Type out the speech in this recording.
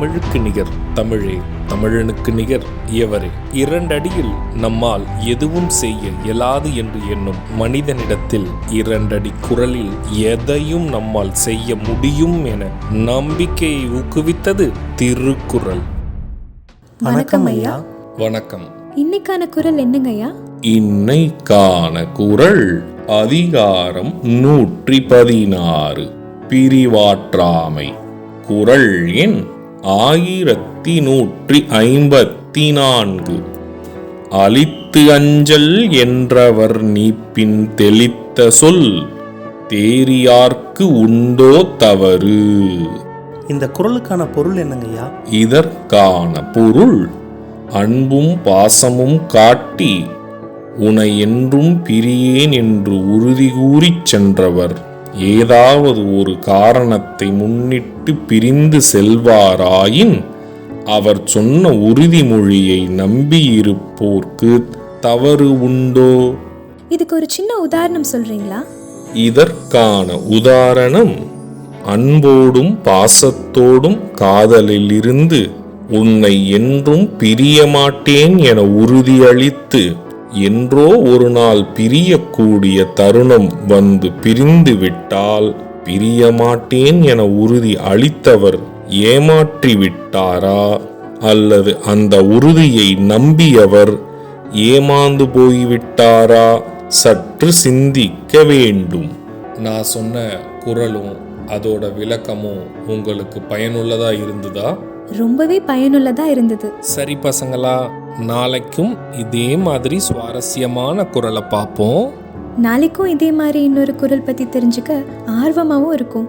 தமிழுக்கு நிகர் தமிழே, தமிழனுக்கு நிகர் எவரே. 2 அடியில் நம்மால் எதுவும் செய்ய இயலாது என்று எண்ணும் மனிதனிடத்தில் 2 அடி குரலில் எதையும் நம்மால் செய்ய முடியும் என நம்பிக்கையை ஊக்குவித்தது திருக்குறள். வணக்கம் ஐயா. வணக்கம். இன்னைக்கான குறள் என்னங்க ஐயா? இன்னைக்கான குறள் அதிகாரம் 116 பிரிவாற்றாமை. குறள் எண் 1154. அளித்து அஞ்சல் என்றவர் நீப்பின் தெளித்த சொல் தேரியார்க்கு உண்டோ தவறு. இந்த குறளுக்கான பொருள் என்னங்கய்யா? இதற்கான பொருள், அன்பும் பாசமும் காட்டி உனை என்றும் பிரியேன் என்று உறுதி கூறிச் சென்றவர் ஏதாவது ஒரு காரணத்தை முன்னிட்டு பிரிந்து செல்வாராயின் அவர் சொன்ன உறுதிமொழியை நம்பியிருப்போர்க்கு தவறு உண்டோ? இதுக்கு ஒரு சின்ன உதாரணம் சொல்றீங்களா? இதற்கான உதாரணம், அன்போடும் பாசத்தோடும் காதலில் இருந்து உன்னை என்றும் பிரிய மாட்டேன் என உறுதியளித்து என்றோ ஒரு நாள் பிரியக்கூடிய தருணம் வந்து பிரிந்து விட்டால், பிரிய மாட்டேன் என உறுதி அளித்தவர் ஏமாற்றி விட்டாரா, அல்லது அந்த உறுதியை நம்பியவர் ஏமாந்து போய்விட்டாரா? சற்று சிந்திக்க வேண்டும். நான் சொன்ன குறளும் அதோட விளக்கமும் உங்களுக்கு பயனுள்ளதா இருந்ததா? ரொம்பவே பயனுள்ளதா இருந்தது. சரி பசங்களா, நாளைக்கும் இதே மாதிரி சுவாரஸ்யமான குறளை பார்ப்போம். நாளைக்கும் இதே மாதிரி இன்னொரு குறள் பத்தி தெரிஞ்சுக்க ஆர்வமாவும் இருக்கும்.